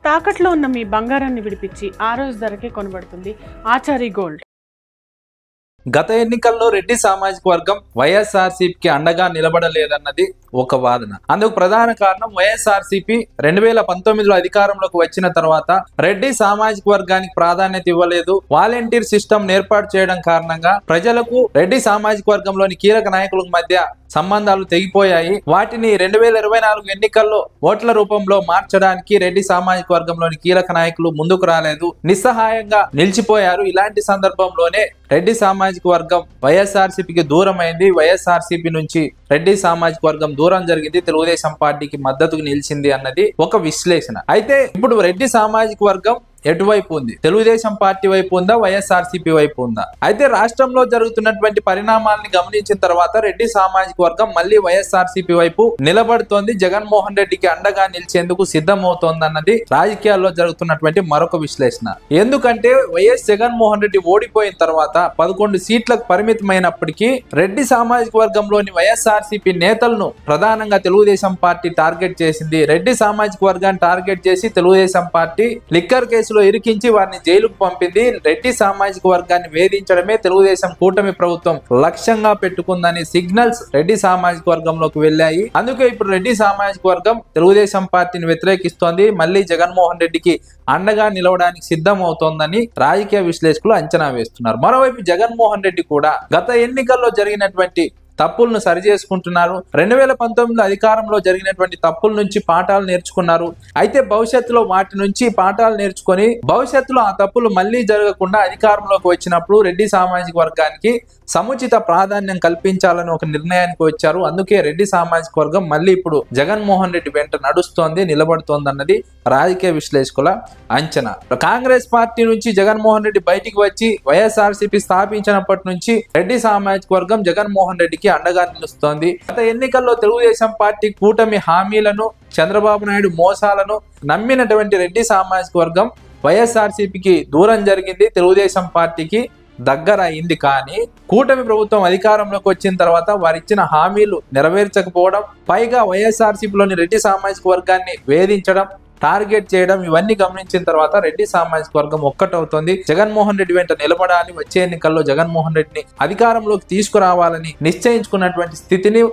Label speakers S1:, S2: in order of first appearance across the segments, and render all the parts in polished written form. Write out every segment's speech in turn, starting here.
S1: తాకట్లో ఉన్న మీ బంగారాన్ని విడిపించి ఆ రోజు ధరకే కొనబడుతుంది ఆచారి గోల్డ్.
S2: గత ఎన్నికల్లో రెడ్డి సామాజిక వర్గం వైఎస్ఆర్సీపీకి అండగా నిలబడలేదన్నది ఒక వాదన. అందుకు ప్రధాన కారణం వైఎస్ఆర్సీపీ 2019లో అధికారంలోకి వచ్చిన తర్వాత రెడ్డి సామాజిక వర్గానికి ప్రాధాన్యత ఇవ్వలేదు. వాలంటీర్ సిస్టమ్ ఏర్పాటు చేయడం కారణంగా ప్రజలకు రెడ్డి సామాజిక వర్గంలోని కీలక నాయకుల మధ్య సంబంధాలు తెగిపోయాయి. వాటిని 2024 ఎన్నికల్లో ఓట్ల రూపంలో మార్చడానికి రెడ్డి సామాజిక వర్గంలోని కీలక నాయకులు ముందుకు రాలేదు, నిస్సహాయంగా నిలిచిపోయారు. ఇలాంటి సందర్భంలోనే రెడ్డి సామాజిక వర్గం వైఎస్ఆర్సీపీకి దూరం అయింది. వైఎస్ఆర్సీపీ నుంచి రెడ్డి సామాజిక వర్గం దూరం జరిగింది, తెలుగుదేశం పార్టీకి మద్దతుకు నిలిచింది అన్నది ఒక విశ్లేషణ. అయితే ఇప్పుడు రెడ్డి సామాజిక వర్గం ఎటువైపు ఉంది? తెలుగుదేశం పార్టీ వైపు ఉందా, వైఎస్ఆర్సీపీ వైపు ఉందా? అయితే రాష్ట్రంలో జరుగుతున్నటువంటి పరిణామాలను గమనించిన తర్వాత రెడ్డి సామాజిక వర్గం మళ్ళీ వైఎస్ఆర్సీపీ వైపు నిలబడుతోంది, జగన్మోహన్ రెడ్డికి అండగా నిలిచేందుకు సిద్ధమవుతోంది అన్నది రాజకీయాల్లో జరుగుతున్నటువంటి మరొక విశ్లేషణ. ఎందుకంటే వైఎస్ జగన్మోహన్ రెడ్డి ఓడిపోయిన తర్వాత 11 సీట్లకు పరిమితమైనప్పటికీ రెడ్డి సామాజిక వర్గంలోని వైఎస్ఆర్సీపీ నేతలను ప్రధానంగా తెలుగుదేశం పార్టీ టార్గెట్ చేసింది. రెడ్డి సామాజిక వర్గాన్ని టార్గెట్ చేసి తెలుగుదేశం పార్టీ లిక్కర్ కేసులో ఇరికించి వారిని జైలుకు పంపింది. రెడ్డి సామాజిక వర్గాన్ని వేధించడమే తెలుగుదేశం కూటమి ప్రభుత్వం లక్ష్యంగా పెట్టుకుందని సిగ్నల్స్ రెడ్డి సామాజిక వర్గంలోకి వెళ్ళాయి. అందుకే ఇప్పుడు రెడ్డి సామాజిక వర్గం తెలుగుదేశం పార్టీని వ్యతిరేకిస్తోంది, మళ్ళీ జగన్మోహన్ రెడ్డికి అండగా నిలవడానికి సిద్ధం అవుతోందని రాజకీయ విశ్లేషకులు అంచనా వేస్తున్నారు. మరోవైపు జగన్మోహన్ రెడ్డి కూడా గత ఎన్నికల్లో జరిగినటువంటి తప్పులను సరిచేసుకుంటున్నారు. 2019లో అధికారంలో జరిగినటువంటి తప్పుల నుంచి పాఠాలు నేర్చుకున్నారు. అయితే భవిష్యత్తులో వాటి నుంచి పాఠాలు నేర్చుకొని భవిష్యత్తులో ఆ తప్పులు మళ్ళీ జరగకుండా అధికారంలోకి వచ్చినప్పుడు రెడ్డి సామాజిక వర్గానికి సముచిత ప్రాధాన్యం కల్పించాలని ఒక నిర్ణయానికి వచ్చారు. అందుకే రెడ్డి సామాజిక వర్గం మళ్ళీ ఇప్పుడు జగన్మోహన్ రెడ్డి వెంట నడుస్తోంది, నిలబడుతోంది అన్నది రాజకీయ విశ్లేషకుల అంచనా. కాంగ్రెస్ పార్టీ నుంచి జగన్మోహన్ రెడ్డి బయటికి వచ్చి వైఎస్ఆర్సీపీ స్థాపించినప్పటి నుంచి రెడ్డి సామాజిక వర్గం జగన్మోహన్ రెడ్డికి అండగా నిలుస్తోంది. గత ఎన్నికల్లో తెలుగుదేశం పార్టీ కూటమి హామీలను, చంద్రబాబు నాయుడు మోసాలను నమ్మినటువంటి రెడ్డి సామాజిక వర్గం వైఎస్ఆర్సీపీకి దూరం జరిగింది, తెలుగుదేశం పార్టీకి దగ్గర అయింది. కానీ కూటమి ప్రభుత్వం అధికారంలోకి వచ్చిన తర్వాత వారిచ్చిన హామీలు నెరవేర్చకపోవడం, పైగా వైఎస్ఆర్సీపీలోని రెడ్డి సామాజిక వర్గాన్ని వేధించడం, టార్గెట్ చేయడం, ఇవన్నీ గమనించిన తర్వాత రెడ్డి సామాజిక వర్గం ఒక్కటవుతోంది. జగన్మోహన్ రెడ్డి వెంట నిలబడాలి, వచ్చే ఎన్నికల్లో జగన్మోహన్ రెడ్డిని అధికారంలోకి తీసుకురావాలని నిశ్చయించుకున్నటువంటి స్థితిని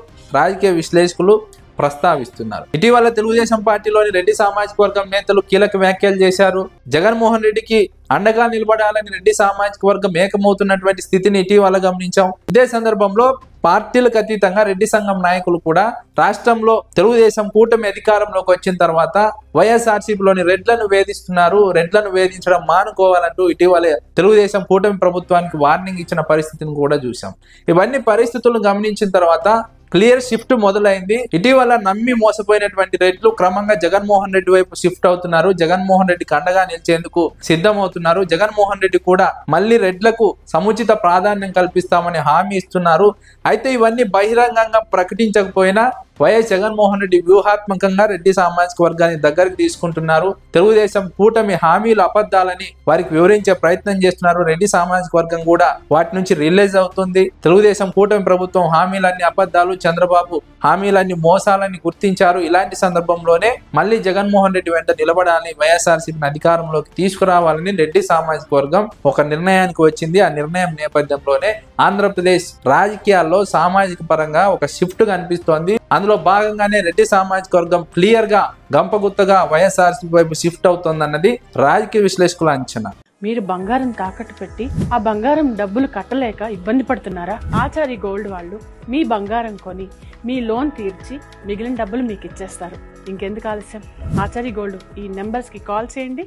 S2: రాజకీయ విశ్లేషకులు ప్రస్తావిస్తున్నారు. ఇటీవల తెలుగుదేశం పార్టీలోని రెడ్డి సామాజిక వర్గం నేతలు కీలక వ్యాఖ్యలు చేశారు. జగన్మోహన్ రెడ్డికి అండగా నిలబడాలని రెడ్డి సామాజిక వర్గం ఏకమవుతున్నటువంటి స్థితిని ఇటీవల గమనించాం. ఇదే సందర్భంలో పార్టీలకు అతీతంగా రెడ్డి సంఘం నాయకులు కూడా రాష్ట్రంలో తెలుగుదేశం కూటమి అధికారంలోకి వచ్చిన తర్వాత వైఎస్ఆర్సీపీలోని రెడ్లను వేధిస్తున్నారు, రెడ్లను వేధించడం మానుకోవాలంటూ ఇటీవల తెలుగుదేశం కూటమి ప్రభుత్వానికి వార్నింగ్ ఇచ్చిన పరిస్థితిని కూడా చూసాం. ఇవన్నీ పరిస్థితులను గమనించిన తర్వాత క్లియర్ షిఫ్ట్ మొదలైంది. ఇటీవల నమ్మి మోసపోయినటువంటి రెడ్లు క్రమంగా జగన్మోహన్ రెడ్డి వైపు షిఫ్ట్ అవుతున్నారు, జగన్మోహన్ రెడ్డికి అండగా నిలిచేందుకు సిద్ధమవుతున్నారు. జగన్మోహన్ రెడ్డి కూడా మళ్ళీ రెడ్లకు సముచిత ప్రాధాన్యం కల్పిస్తామని హామీ ఇస్తున్నారు. అయితే ఇవన్నీ బహిరంగంగా ప్రకటించకపోయినా వైఎస్ జగన్మోహన్ రెడ్డి వ్యూహాత్మకంగా రెడ్డి సామాజిక వర్గాన్ని దగ్గరికి తీసుకుంటున్నారు. తెలుగుదేశం కూటమి హామీలు అబద్ధాలని వారికి వివరించే ప్రయత్నం చేస్తున్నారు. రెడ్డి సామాజిక వర్గం కూడా వాటి నుంచి రిలీజ్ అవుతుంది. తెలుగుదేశం కూటమి ప్రభుత్వం హామీలన్నీ అబద్ధాలు, చంద్రబాబు హామీలన్నీ మోసాలని గుర్తించారు. ఇలాంటి సందర్భంలోనే మళ్ళీ జగన్మోహన్ రెడ్డి వెంట నిలబడాలని, వైఎస్ఆర్సీపీని అధికారంలోకి తీసుకురావాలని రెడ్డి సామాజిక వర్గం ఒక నిర్ణయానికి వచ్చింది. ఆ నిర్ణయం నేపథ్యంలోనే ఆంధ్రప్రదేశ్ రాజకీయాల్లో సామాజిక పరంగా ఒక షిఫ్ట్ కనిపిస్తోంది. అందులో భాగంగానే రెడ్డి సామాజిక వర్గం క్లియర్ గా గంపగుత్తగా వైఎస్ఆర్సీపీ వైపు షిఫ్ట్ అవుతోందన్నది రాజకీయ విశ్లేషకుల అంచనా.
S1: మీరు బంగారం తాకట్టు పెట్టి ఆ బంగారం డబ్బులు కట్టలేక ఇబ్బంది పడుతున్నారా? ఆచారి గోల్డ్ వాళ్ళు మీ బంగారం కొని మీ లోన్ తీర్చి మిగిలిన డబ్బులు మీకు ఇచ్చేస్తారు. ఇంకెందుకు ఆలస్యం? ఆచారి గోల్డ్ ఈ నెంబర్స్ కి కాల్ చేయండి.